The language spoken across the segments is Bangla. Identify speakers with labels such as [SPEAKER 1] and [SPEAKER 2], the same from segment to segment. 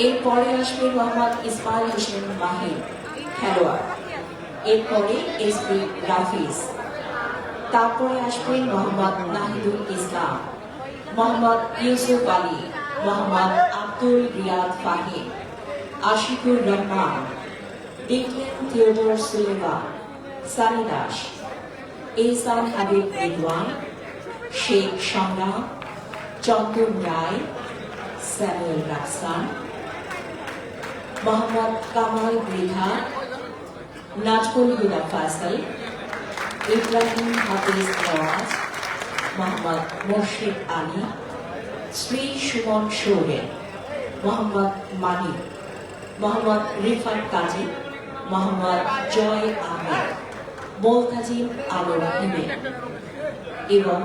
[SPEAKER 1] এরপরে আসবে মোহাম্মদ ইসমাইল হোসেন মাহির খেলোয়াড়, এরপরে এসপি রাফিজ, তারপরে আসবেন মোহাম্মদ নাহিদুল ইসলাম, মোহাম্মদ ইউসুফ আলী, মোহাম্মদ আব্দুল রিয়াদ ফাহিম, আশিকুর রহমান, ডিক্লেন থিওডর সুলেমান, সানি দাস, এহসান হাবিব রিদওয়ান, শেখ সংগ্রাম, চন্দন রায়, স্যামুয়েল রাকসান, মোহাম্মদ কামাল মৃধা, নাজমুল হুদা ফাসল, ইব্রাহিম হাফিজ নওয়াজ, মোহাম্মদ মোর্শেদ আলী, শ্রী সুমন সোরেন, মোহাম্মদ মানিক, মোহাম্মদ রিফাত কাজী, মোহাম্মদ জয় আহমেদ, মোলতাজিম আলম হিমেল এবং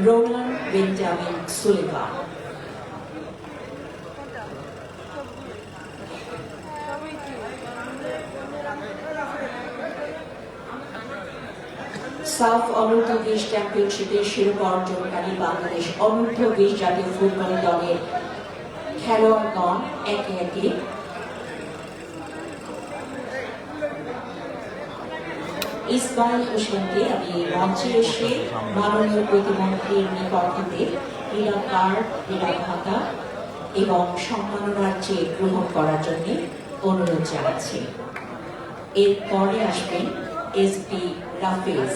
[SPEAKER 1] রোনান বেঞ্জামিন সুলেমান। সাফ অনূর্ধ্ব-20 চ্যাম্পিয়নশিপের শিরোপা অর্জনকারী বাংলাদেশ অনূর্ধ্ব-20 জাতীয় ফুটবল দলের খেলোয়াড়গণ একে একে ইসমাইল হোসেনকে আমি মঞ্চে এসে মাননীয় প্রতিমন্ত্রীর নিকট হতে ক্রীড়া কার্ড, ক্রীড়া ভাতা এবং সম্মাননার চেক গ্রহণ করার জন্য অনুরোধ জানাচ্ছি। এরপরে আসবেন এসপি রাফিজ।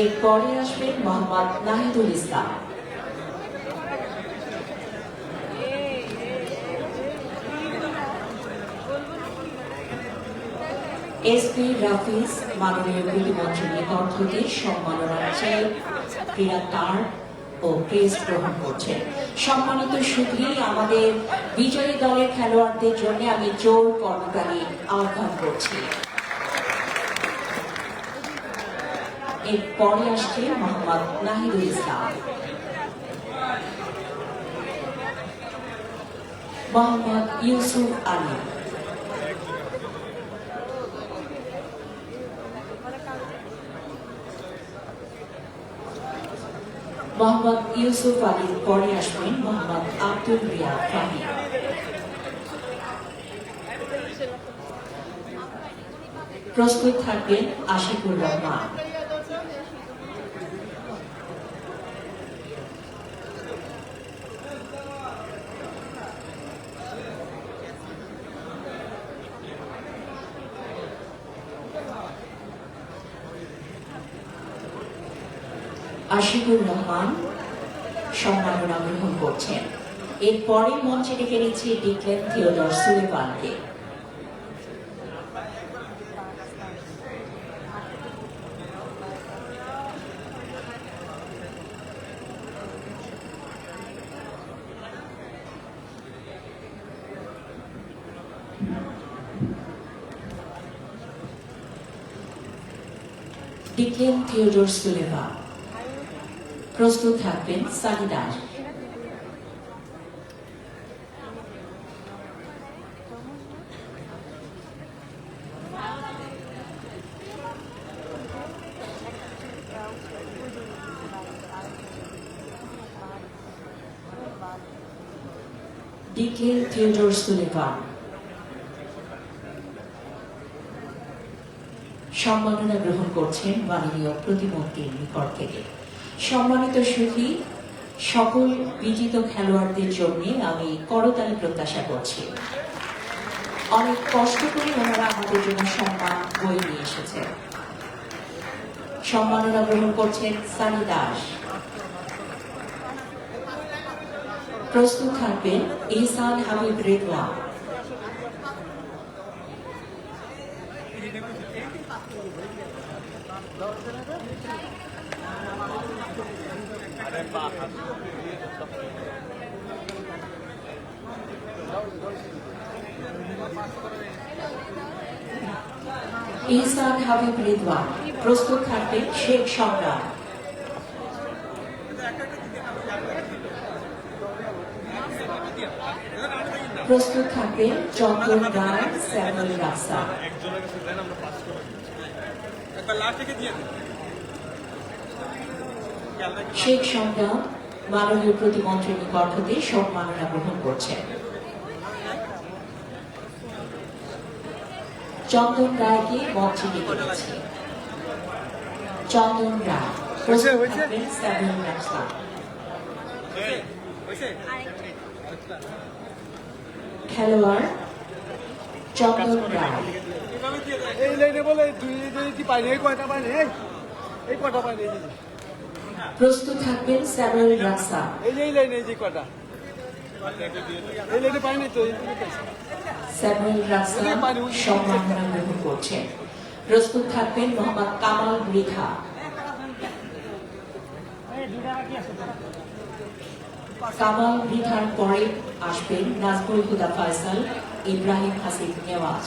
[SPEAKER 1] এরপরে আসবেন মোহাম্মদ নাহিদুল ইসলাম। এসপি রাফিজ মাননীয় প্রতিমন্ত্রীর নিকট হতে সম্মাননার চেক, ক্রীড়া কার্ড ও ক্রেস্ট গ্রহণ করছেন। সম্মানিত সুধী, আমাদের বিজয়ী দলের খেলোয়াড়দের জন্য আমি জোর কর্মকারী আহ্বান করছি। এরপরে আসছে মোহাম্মদ নাহিদুল ইসলাম, মোহাম্মদ ইউসুফ আলী, মোহাম্মদ ইউসুফ আলীর পরে আসবেন মোহাম্মদ আব্দুল রিয়াদ ফাহিম। প্রস্তুত থাকবেন আশিকুর রহমান। আশিকুর রহমান সম্মাননা গ্রহণ করছেন। এরপরে মঞ্চে ডেকে নিচ্ছি ডিক্লেন থিওডর সুলেমানকে। ডিক্লেন থিওডর সুলেমান। প্রস্তুত থাকবেন সানি দাস। ডিক্লেন থিওডর সুলেমান। সম্মাননা গ্রহণ করছেন মাননীয় প্রতিমন্ত্রীর নিকট থেকে। সম্মানিত সুধী, সকল বিজিত খেলোয়াড়দের জন্য আমি করতালি প্রত্যাশা করছি। অনেক কষ্ট করে ওনারা আমাদের জন্য সম্মান বয়ে নিয়ে এসেছে। সম্মাননা গ্রহণ করছেন সানি দাস। প্রস্তুত থাকবেন এহসান হাবিব রিদওয়ান। এহসান হাবিব রিদওয়ান। প্রস্তুত থাকবেন শেখ সংগ্রাম। প্রস্তুত থাকবেন চন্দন রায়, স্যামুয়েল রাকসান। শেখ সম্রাট মাননীয় প্রতিমন্ত্রীর নিকট হতে সম্মাননা গ্রহণ করছেন। চন্দন রায়কে মঞ্চে ডেকে নিচ্ছি। চন্দন রায় খেলোয়াড় চন্দন রায়।
[SPEAKER 2] এই লাইনে বলে দুই পাইনি, এই কয়টা পাইনি, এই কয়টা পাইনি।
[SPEAKER 1] প্রস্তুত থাকবেন স্যামুয়েল রাক্সা।
[SPEAKER 2] এই লাইনে এই যে কয়টা এই লাইনে পাইনি তো।
[SPEAKER 1] স্যামুয়েল রাক্সা সম্মাননা গ্রহণ করছেন। প্রস্তুত থাকবেন মোহাম্মদ কামাল মৃধা। কামাল মৃধার পরে আসবেন নাজমুল হুদা ফয়সাল, ইব্রাহিম হাসিব নেওয়াজ।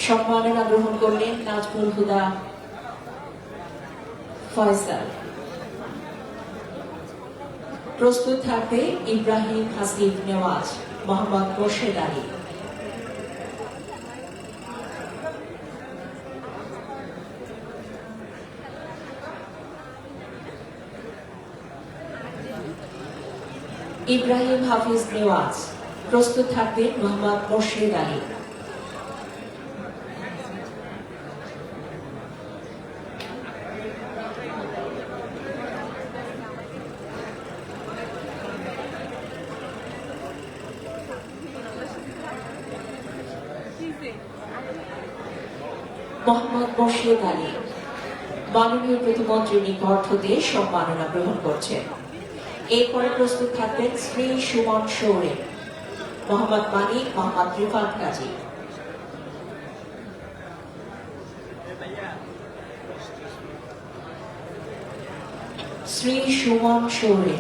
[SPEAKER 1] সম্মাননা গ্রহণ করলেন নাজমুল হুদা ফয়সাল। প্রস্তুত থাকবে ইব্রাহিম হাসিব নেওয়াজ, মোহাম্মদ মোর্শেদ আলী। ইব্রাহিম হাফিজ নেওয়াজ। প্রস্তুত থাকবেন মোহাম্মদ মোর্শেদ আলী। মোহাম্মদ মোর্শেদ আলী মাননীয় প্রতিমন্ত্রীর নিকট হতে সম্মাননা গ্রহণ করছেন। এরপরে প্রস্তুত থাকবেন শ্রী সুমন শৌরে, মোহাম্মদ মানিক, মোহাম্মদ রিফাত কাজী। শ্রী সুমন শৌরে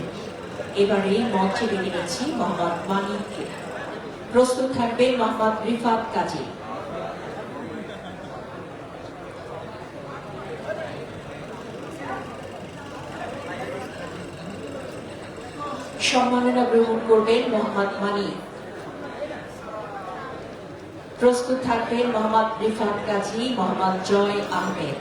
[SPEAKER 1] এবারে মঞ্চে ডেকে নিচ্ছি মোহাম্মদ মানিককে। প্রস্তুত থাকবেন মোহাম্মদ রিফাত কাজী। সম্মাননা গ্রহণ করবেন মোহাম্মদ মানিক। প্রস্তুত থাকবেন মোহাম্মদ রিফাত কাজী, মোহাম্মদ জয় আহমেদ।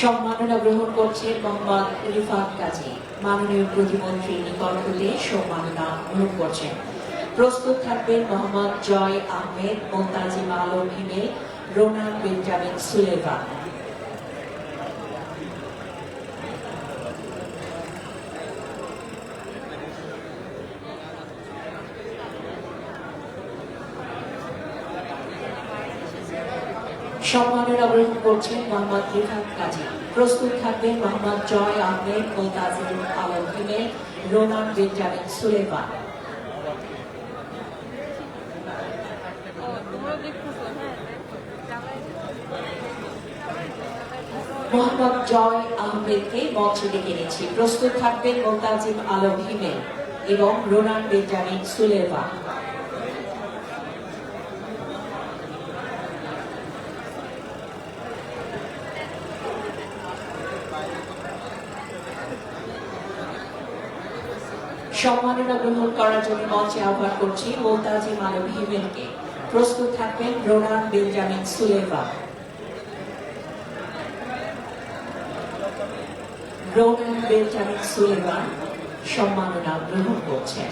[SPEAKER 1] সম্মাননা গ্রহণ করছেন মোহাম্মদ রিফাত কাজী, মাননীয় প্রতিমন্ত্রীর নিকট হতে সম্মাননা গ্রহণ করছেন। প্রস্তুত থাকবেন মোহাম্মদ জয় আহমেদ, মোন্তাজিম আলম হিমেল, রোনান বেঞ্জামিন সুলেমান। সম্মাননা গ্রহণ করছেন মোহাম্মদ রিফাত কাজী। প্রস্তুত থাকবেন মোহাম্মদ জয় আহমেদ, মোন্তাজিম আলম হিমেল, রোনান বেঞ্জামিন সুলেমান। মোহাম্মদ জয় আহমেদকে মঞ্চে ডেকে নিচ্ছি। প্রস্তুত থাকবেন মোন্তাজিম আলম হিমেল এবং রোনান বেঞ্জামিন সুলেমান। সম্মাননা গ্রহণ করার জন্য মঞ্চে আহ্বান করছি মোন্তাজিম আলম হিমেলকে। প্রস্তুত থাকবেন Ronan Benjamin Suleman. Ronan Benjamin Suleman সম্মাননা গ্রহণ করছেন।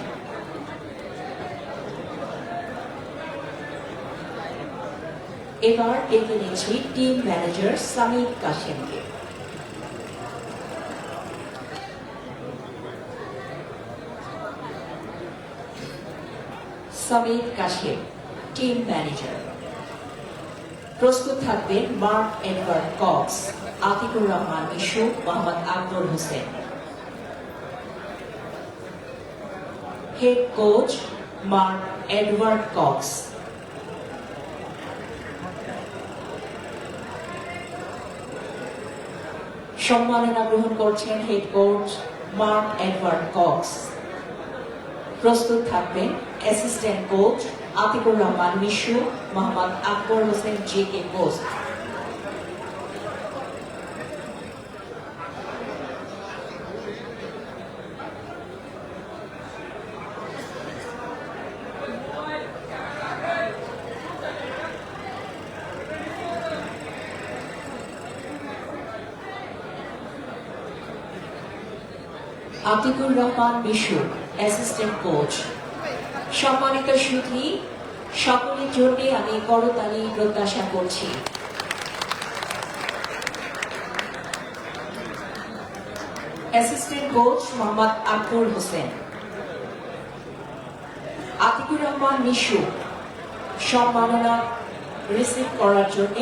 [SPEAKER 1] এবার ডেকে নিচ্ছি টিম ম্যানেজার সামিদ কাশেমকে। Samid Kashem, team manager. প্রস্তুত থাকবেন Mark Edward Cox, Atiqur Rahman ইস্যু, Mohammad Akbar Hossain. Head coach Mark Edward Cox. সম্মাননা গ্রহণ করছেন head coach Mark Edward Cox. প্রস্তুত থাকবেন assistant coach Atikur Rahman Mishu, Mohammad Akbar Hossain JK পোস্ট। Atiqur Rahman Mishu, assistant coach. সম্মানিত সুধী, সকলের জন্য আমি করতালি প্রত্যাশা করছি। Assistant coach Mohammad Akbar Hossain. আতিকুর রহমান মিশু সম্মাননা রিসিভ করার জন্য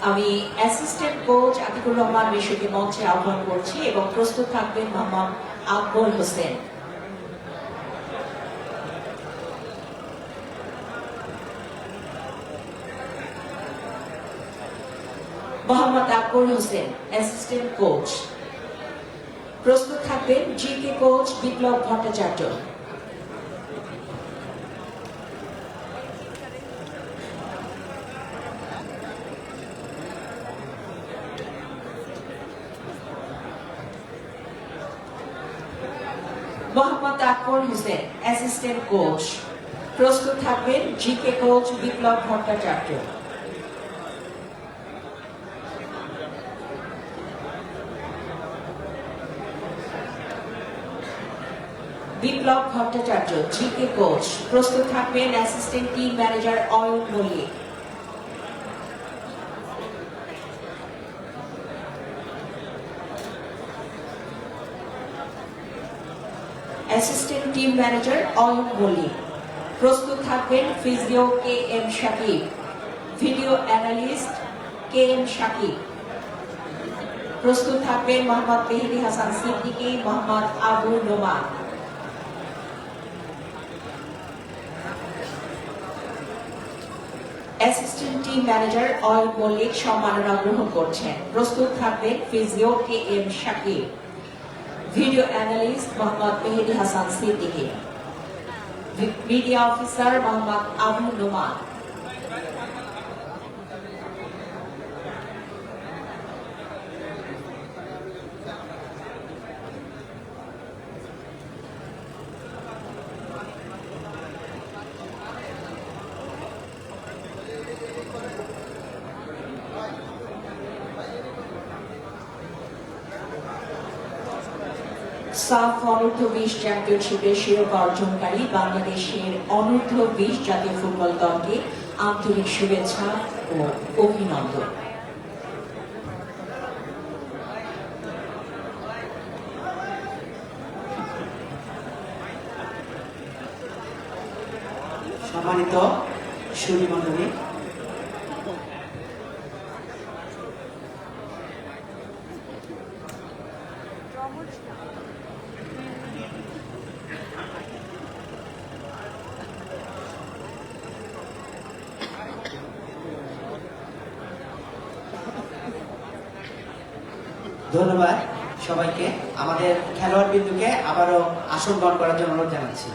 [SPEAKER 1] আমি অ্যাসিস্ট্যান্ট কোচ আতিকুর রহমান মিশুকে মঞ্চে আহ্বান করছি এবং প্রস্তুত থাকবেন মোহাম্মদ আকবর হোসেন। Mohammad Akbar Hossain, assistant coach. প্রস্তুত থাকবেন JK coach Biplab Bhattacharya. Mohammad Akbar Hossain, assistant coach. প্রস্তুত থাকবেন JK coach Biplab Bhattacharya. Biplab Bhattacharya, JK coach. প্রস্তুত থাকবেন assistant team manager Ayan Mallick. Assistant team manager Ayan Mallick. প্রস্তুত থাকবেন physio KM Shakib, video analyst KM Shakib. প্রস্তুত থাকবেন Mohammad Mehedi Hasan Siddiqui, Mohammad Abu Noman. Assistant team manager Ayan Mallick সম্মাননা গ্রহণ করছেন। প্রস্তুত থাকবেন physio KM Shakib, video analyst Mohammad Mehedi Hasan Siddiqui, media officer Mohammad Abu Noman. SAFF অনূর্ধ্ব 20 চ্যাম্পিয়নশিপের শিরোপা অর্জনকারী বাংলাদেশের অনূর্ধ্ব 20 জাতীয় ফুটবল দলকে আন্তরিক শুভেচ্ছা ও অভিনন্দন।
[SPEAKER 3] সম্মানিত সুধী মণ্ডলী, ধন্যবাদ সবাইকে। আমাদের খেলোয়াড় বিন্দুকে আবারও আসন গ্রহণ করার জন্য অনুরোধ জানাচ্ছি।